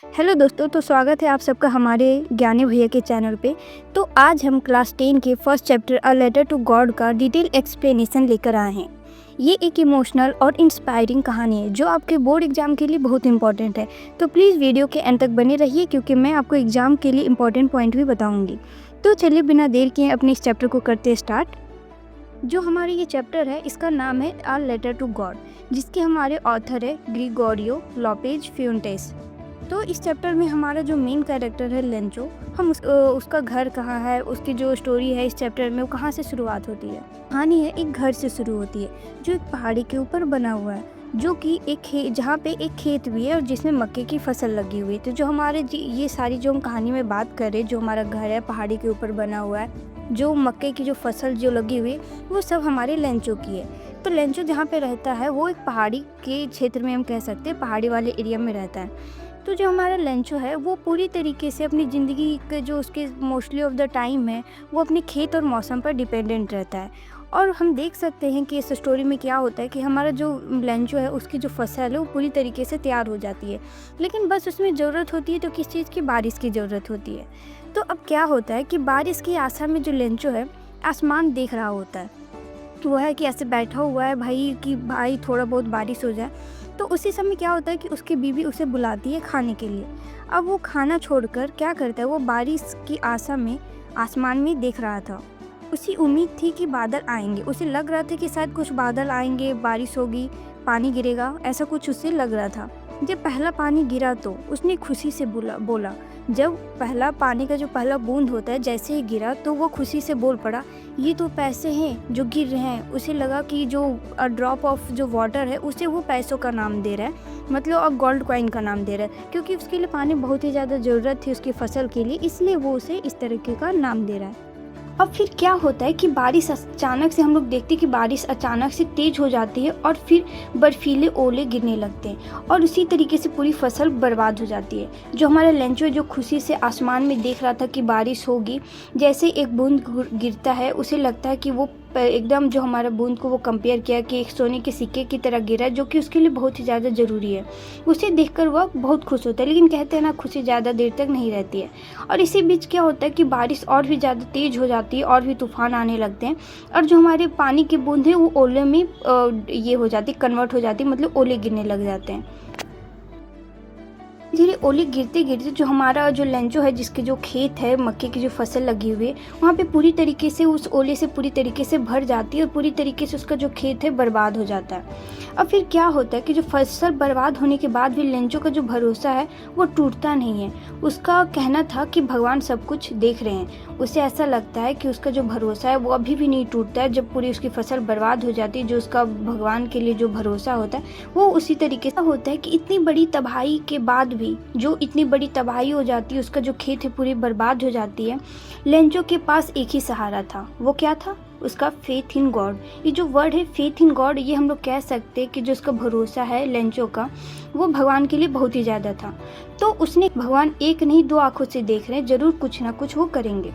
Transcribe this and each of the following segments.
Hello दोस्तों, तो स्वागत है आप सबका हमारे ज्ञानी भैया के चैनल पे। तो आज हम क्लास 10 के first chapter a letter to God का डिटेल एक्सप्लेनेशन लेकर आए हैं। ये एक इमोशनल और इंस्पायरिंग कहानी है जो आपके बोर्ड एग्जाम के लिए बहुत इंपॉर्टेंट है। तो प्लीज़ वीडियो के अंत तक बने रहिए क्योंकि मैं आपको एग्जाम के लिए इंपॉर्टेंट पॉइंट भी बताऊँगी। तो चलिए बिना देर किए अपने इस चैप्टर को करते स्टार्ट। जो हमारी ये चैप्टर है इसका नाम है अ लेटर टू गॉड, जिसके हमारे ऑथर है ग्रिगोरियो लोपेज फ्यूंटेस। तो इस चैप्टर में हमारा जो मेन कैरेक्टर है लेंचो, हम उसका घर कहाँ है, उसकी जो स्टोरी है इस चैप्टर में वो कहाँ से शुरुआत होती है। कहानी है एक घर से शुरू होती है जो एक पहाड़ी के ऊपर बना हुआ है, जो कि जहाँ पे एक खेत भी है और जिसमें मक्के की फसल लगी हुई है। तो जो हमारे ये सारी जो हम कहानी में बात कर रहे हैं, जो हमारा घर है पहाड़ी के ऊपर बना हुआ है, जो मक्के की जो फसल जो लगी हुई है वो सब हमारे लेंचो की है। तो लेंचो जहाँ पे रहता है वो एक पहाड़ी के क्षेत्र में, हम कह सकते हैं पहाड़ी वाले एरिया में रहता है। तो जो हमारा लेंचो है वो पूरी तरीके से अपनी ज़िंदगी के जो उसके मोस्टली ऑफ द टाइम है वो अपने खेत और मौसम पर डिपेंडेंट रहता है। और हम देख सकते हैं कि इस स्टोरी में क्या होता है कि हमारा जो लेंचो है उसकी जो फसल है वो पूरी तरीके से तैयार हो जाती है, लेकिन बस उसमें ज़रूरत होती है तो किस चीज़ की, बारिश की ज़रूरत होती है। तो अब क्या होता है कि बारिश की आशा में जो लेंचो है आसमान देख रहा होता है। तो वह है कि ऐसे बैठा हुआ है भाई कि भाई थोड़ा बहुत बारिश हो जाए। तो उसी समय क्या होता है कि उसकी बीवी उसे बुलाती है खाने के लिए। अब वो खाना छोड़कर क्या करता है, वो बारिश की आशा में आसमान में देख रहा था। उसी उम्मीद थी कि बादल आएंगे, उसे लग रहा था कि शायद कुछ बादल आएंगे, बारिश होगी, पानी गिरेगा, ऐसा कुछ उसे लग रहा था। जब पहला पानी गिरा तो उसने खुशी से बोला। जब पहला पानी का जो पहला बूंद होता है जैसे ही गिरा तो वो खुशी से बोल पड़ा, ये तो पैसे हैं जो गिर रहे हैं। उसे लगा कि जो ड्रॉप ऑफ जो वाटर है उसे वो पैसों का नाम दे रहा है, मतलब अब गोल्ड कॉइन का नाम दे रहा है, क्योंकि उसके लिए पानी बहुत ही ज़्यादा ज़रूरत थी उसकी फसल के लिए, इसलिए वो उसे इस तरीके का नाम दे रहा है। अब फिर क्या होता है कि बारिश अचानक से, हम लोग देखते हैं कि बारिश अचानक से तेज हो जाती है और फिर बर्फीले ओले गिरने लगते हैं और उसी तरीके से पूरी फसल बर्बाद हो जाती है। जो हमारा लेंचो जो खुशी से आसमान में देख रहा था कि बारिश होगी, जैसे एक बूंद गिरता है उसे लगता है कि वो एकदम, जो हमारा बूंद को वो कंपेयर किया कि एक सोने के सिक्के की तरह गिरा, जो कि उसके लिए बहुत ही ज़्यादा ज़रूरी है। उसे देखकर वह बहुत खुश होता है, लेकिन कहते हैं ना खुशी ज़्यादा देर तक नहीं रहती है। और इसी बीच क्या होता है कि बारिश और भी ज़्यादा तेज़ हो जाती है और भी तूफान आने लगते हैं और जो हमारे पानी की बूंद है वो ओले में ये हो जाती, कन्वर्ट हो जाती, मतलब ओले गिरने लग जाते हैं। धीरे ओले गिरते गिरते जो हमारा जो लेंचो है, जिसके जो खेत है मक्के की जो फसल लगी हुई है, वहाँ पे पूरी तरीके से उस ओले से पूरी तरीके से भर जाती है और पूरी तरीके से उसका जो खेत है बर्बाद हो जाता है। अब फिर क्या होता है कि जो फसल बर्बाद होने के बाद भी लेंचो का जो भरोसा है वो टूटता नहीं है। उसका कहना था कि भगवान सब कुछ देख रहे हैं। उसे ऐसा लगता है कि उसका जो भरोसा है वो अभी भी नहीं टूटता है। जब पूरी उसकी फसल बर्बाद हो जाती है, जो उसका भगवान के लिए जो भरोसा होता है वो उसी तरीके से होता है कि इतनी बड़ी तबाही के बाद भी, जो इतनी बड़ी तबाही हो जाती है, उसका जो खेत है पूरी बर्बाद हो जाती है, लेंचो के पास एक ही सहारा था। वो क्या था? उसका फेथ इन गॉड। ये जो वर्ड है फेथ इन गॉड, ये हम लोग कह सकते हैं कि जो उसका भरोसा है लेंचो का, वो भगवान के लिए बहुत ही ज़्यादा था। तो उसने, भगवान एक नहीं दो आंखों से देख रहे हैं, ज़रूर कुछ ना कुछ वो करेंगे।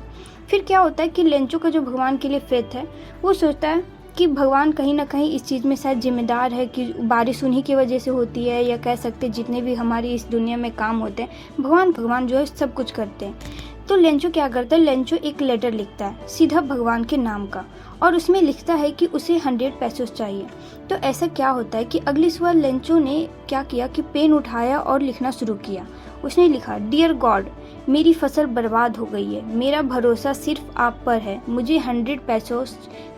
फिर क्या होता है कि लेंचो का जो भगवान के लिए फेथ है, वो सोचता है कि भगवान कहीं ना कहीं इस चीज़ में शायद जिम्मेदार है कि बारिश उन्हीं की वजह से होती है, या कह सकते जितने भी हमारी इस दुनिया में काम होते हैं भगवान जो है सब कुछ करते हैं। तो लेंचो क्या करता है, लेंचो एक लेटर लिखता है सीधा भगवान के नाम का, और उसमें लिखता है कि उसे 100 पैसों चाहिए। तो ऐसा क्या होता है कि अगली सुबह लेंचो ने क्या किया कि पेन उठाया और लिखना शुरू किया। उसने लिखा, डियर गॉड, मेरी फसल बर्बाद हो गई है, मेरा भरोसा सिर्फ आप पर है, मुझे 100 पैसों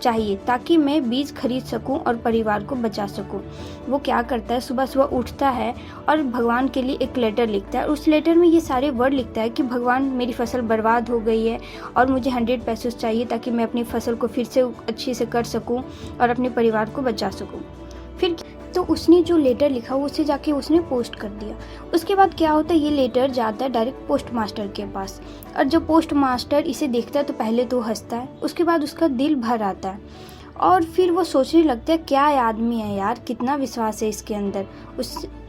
चाहिए ताकि मैं बीज खरीद सकूं और परिवार को बचा सकूं। वो क्या करता है, सुबह सुबह उठता है और भगवान के लिए एक लेटर लिखता है। उस लेटर में ये सारे वर्ड लिखता है कि भगवान मेरी फसल बर्बाद हो गई है और मुझे 100 पैसों चाहिए ताकि मैं अपनी फसल को फिर से अच्छे से कर सकूं और अपने परिवार को बचा सकूं। फिर तो उसने जो लेटर लिखा वो उसे जाके उसने पोस्ट कर दिया। उसके बाद क्या होता है, ये लेटर जाता है डायरेक्ट पोस्ट मास्टर के पास, और जब पोस्ट मास्टर इसे देखता है तो पहले तो हंसता है, उसके बाद उसका दिल भर आता है और फिर वो सोचने लगता है क्या आदमी है यार, कितना विश्वास है इसके अंदर।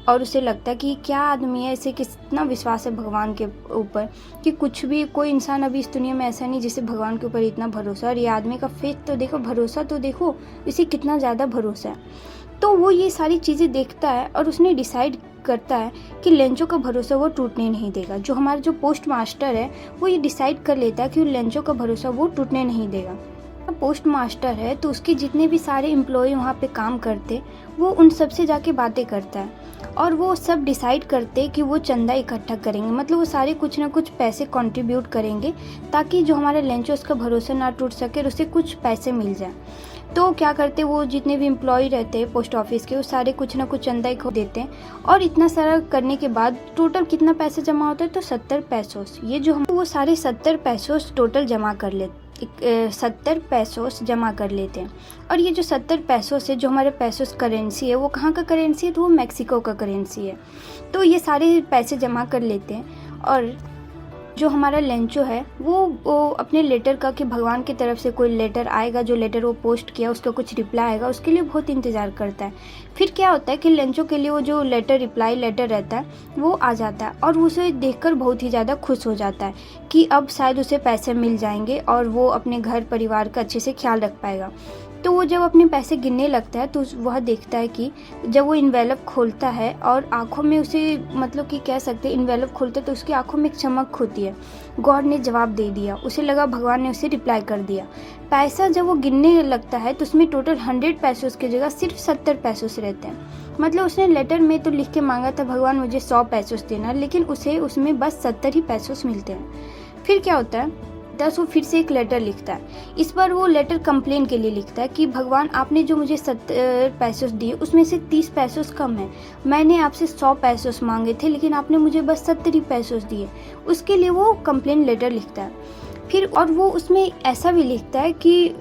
और उसे लगता है कि क्या आदमी है, इसे कितना विश्वास है भगवान के ऊपर, कि कुछ भी, कोई इंसान अभी इस दुनिया में ऐसा नहीं जिसे भगवान के ऊपर इतना भरोसा। और ये आदमी का फेथ तो देखो, भरोसा तो देखो, इसे कितना ज़्यादा भरोसा है। तो वो ये सारी चीज़ें देखता है और उसने डिसाइड करता है कि लेंचो का भरोसा वो टूटने नहीं देगा। जो हमारा जो पोस्ट मास्टर है वो ये डिसाइड कर लेता है कि लेंचो का भरोसा वो टूटने नहीं देगा। पोस्ट मास्टर है तो उसके जितने भी सारे एम्प्लॉय वहाँ पे काम करते वो उन सब से जाके बातें करता है और वो सब डिसाइड करते कि वो चंदा इकट्ठा करेंगे, मतलब वो सारे कुछ ना कुछ पैसे कंट्रीब्यूट करेंगे ताकि जो हमारा लेंचो उसका भरोसा ना टूट सके और उसे कुछ पैसे मिल जाए। तो क्या करते, वो जितने भी एम्प्लॉय रहते हैं पोस्ट ऑफिस के वो सारे कुछ ना कुछ चंदा इकट्ठा देते हैं और इतना सारा करने के बाद टोटल कितना पैसा जमा होता है तो 70 पैसोस। ये जो हम वो सारे 70 पैसोस टोटल जमा कर लेते 70 पैसोस जमा कर लेते हैं। और ये जो 70 पैसोस है जो हमारे पैसोस करेंसी है वो कहाँ का करेंसी है तो वो मैक्सिको का करेंसी है। तो ये सारे पैसे जमा कर लेते हैं और जो हमारा लेंचो है वो अपने लेटर का कि भगवान की तरफ से कोई लेटर आएगा, जो लेटर वो पोस्ट किया उसका कुछ रिप्लाई आएगा, उसके लिए बहुत इंतज़ार करता है। फिर क्या होता है कि लेंचो के लिए वो जो रिप्लाई लेटर रहता है वो आ जाता है और उसे देखकर बहुत ही ज़्यादा खुश हो जाता है कि अब शायद उसे पैसे मिल जाएंगे और वो अपने घर परिवार का अच्छे से ख्याल रख पाएगा। तो वो जब अपने पैसे गिनने लगता है तो वह देखता है कि जब वो इन्वेलप खोलता है और आंखों में उसे मतलब कि कह सकते हैं इन्वेलप खोलता है तो उसकी आंखों में एक चमक होती है। गॉड ने जवाब दे दिया, उसे लगा भगवान ने उसे रिप्लाई कर दिया। पैसा जब वो गिनने लगता है तो उसमें टोटल 100 पैसों की जगह सिर्फ 70 पैसों रहते हैं। मतलब उसने लेटर में तो लिख के मांगा था भगवान मुझे 100 पैसों देना, लेकिन उसे उसमें बस 70 ही पैसों मिलते हैं। फिर क्या होता है, वो फिर से एक लेटर लिखता है। इस बार वो लेटर कंप्लेन के लिए लिखता है कि भगवान आपने जो मुझे 70 पैसों दिए उसमें से 30 पैसों कम है। मैंने आपसे 100 पैसों मांगे थे लेकिन आपने मुझे बस 70 ही पैसों दिए। उसके लिए वो कंप्लेन लेटर लिखता है। फिर और वो उसमें ऐसा भी लिखता है कि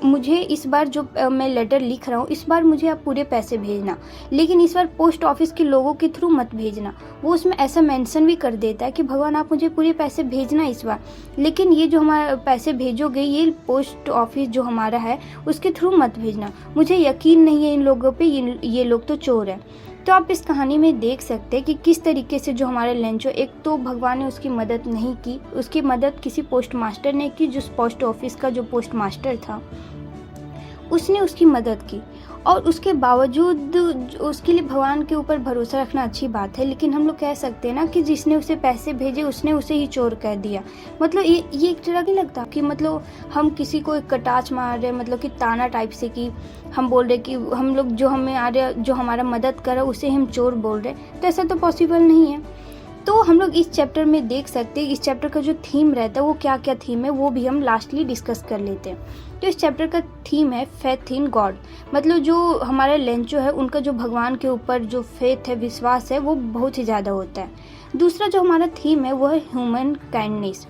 मुझे इस बार जो मैं लेटर लिख रहा हूँ इस बार मुझे आप पूरे पैसे भेजना, लेकिन इस बार पोस्ट ऑफिस के लोगों के थ्रू मत भेजना। वो उसमें ऐसा मेंशन भी कर देता है कि भगवान आप मुझे पूरे पैसे भेजना इस बार, लेकिन ये जो हमारे पैसे भेजोगे ये पोस्ट ऑफिस जो हमारा है उसके थ्रू मत भेजना। मुझे यकीन नहीं है इन लोगों पे, ये लोग तो चोर है। तो आप इस कहानी में देख सकते हैं कि किस तरीके से जो हमारे लेंचो, एक तो भगवान ने उसकी मदद नहीं की, उसकी मदद किसी पोस्ट मास्टर ने की, जो पोस्ट ऑफिस का जो पोस्ट मास्टर था उसने उसकी मदद की। और उसके बावजूद उसके लिए भगवान के ऊपर भरोसा रखना अच्छी बात है, लेकिन हम लोग कह सकते हैं ना कि जिसने उसे पैसे भेजे उसने उसे ही चोर कह दिया। मतलब ये एक तरह नहीं लगता कि मतलब हम किसी को एक कटाच मार रहे, मतलब कि ताना टाइप से कि हम बोल रहे कि हम लोग जो हमें आ रहे जो हमारा मदद कर रहा है उसे हम चोर बोल रहे, तो ऐसा तो पॉसिबल नहीं है। तो हम लोग इस चैप्टर में देख सकते हैं इस चैप्टर का जो थीम रहता है वो क्या क्या थीम है वो भी हम लास्टली डिस्कस कर लेते हैं। तो इस चैप्टर का थीम है फेथ इन गॉड, मतलब जो हमारा लेंचो है उनका जो भगवान के ऊपर जो फेथ है, विश्वास है, वो बहुत ही ज़्यादा होता है। दूसरा जो हमारा थीम है वो है ह्यूमन काइंडनेस,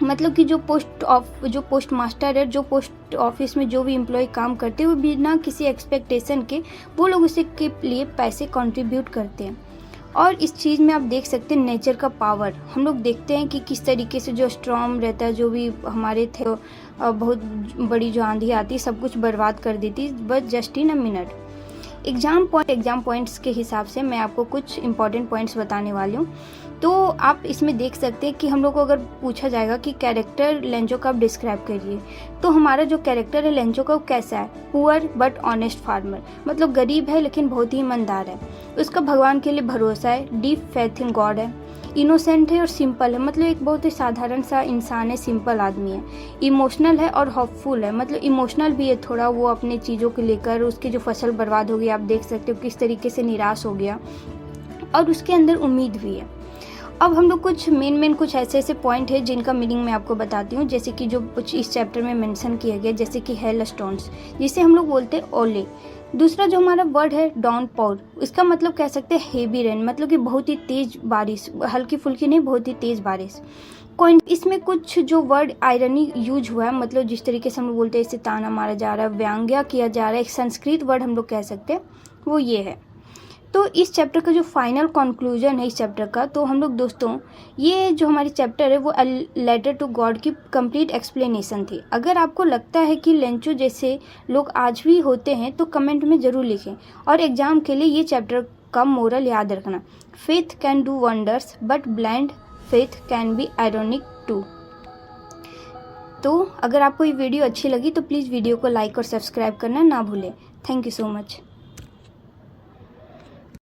मतलब कि जो पोस्ट मास्टर है, जो पोस्ट ऑफिस में जो भी एम्प्लॉय काम करते हैं वो बिना किसी एक्सपेक्टेशन के वो लोग उसे के लिए पैसे कंट्रीब्यूट करते हैं। और इस चीज़ में आप देख सकते हैं नेचर का पावर। हम लोग देखते हैं कि किस तरीके से जो स्टॉर्म रहता है, जो भी हमारे थे बहुत बड़ी जो आंधी आती सब कुछ बर्बाद कर देती बस just in a minute. Exam points के हिसाब से मैं आपको कुछ इंपॉर्टेंट पॉइंट्स बताने वाली हूँ। तो आप इसमें देख सकते हैं कि हम लोग को अगर पूछा जाएगा कि कैरेक्टर लेंचो का आप डिस्क्राइब करिए, तो हमारा जो कैरेक्टर है लेंचो का वो कैसा है, पुअर बट ऑनेस्ट फार्मर, मतलब गरीब है लेकिन बहुत ही ईमानदार है। उसका भगवान के लिए भरोसा है, डीप फेथ इन गॉड है, इनोसेंट है और सिंपल है, मतलब एक बहुत ही साधारण सा इंसान है, सिंपल आदमी है। इमोशनल है और होपफुल है, मतलब इमोशनल भी है थोड़ा, वो अपने चीज़ों को लेकर, उसकी जो फसल बर्बाद हो गई आप देख सकते हो किस तरीके से निराश हो गया, और उसके अंदर उम्मीद भी है। अब हम लोग कुछ मेन कुछ ऐसे पॉइंट है जिनका मीनिंग मैं आपको बताती हूँ, जैसे कि जो कुछ इस चैप्टर में मेंशन किया गया, जैसे कि हेल स्टोन्स जिसे हम लोग बोलते हैं ओले। दूसरा जो हमारा वर्ड है डाउन पॉर, इसका मतलब कह सकते हैं हेवी रेन, मतलब कि बहुत ही तेज बारिश, हल्की फुल्की नहीं बहुत ही तेज बारिश। कॉइन, इसमें कुछ जो वर्ड आयरनी यूज हुआ है, मतलब जिस तरीके से हम लोग बोलते हैं इसे ताना मारा जा रहा है, व्यंग्य किया जा रहा है, एक संस्कृत वर्ड हम लोग कह सकते हैं वो ये है। तो इस चैप्टर का जो फाइनल कंक्लूजन है इस चैप्टर का, तो हम लोग दोस्तों ये जो हमारी चैप्टर है वो लेटर टू गॉड की कंप्लीट एक्सप्लेनेशन थी। अगर आपको लगता है कि लेंचो जैसे लोग आज भी होते हैं तो कमेंट में ज़रूर लिखें, और एग्ज़ाम के लिए ये चैप्टर का मोरल याद रखना, faith can do wonders but blind faith can be ironic too. तो अगर आपको ये वीडियो अच्छी लगी तो प्लीज़ वीडियो को लाइक और सब्सक्राइब करना ना भूलें। Thank you so much.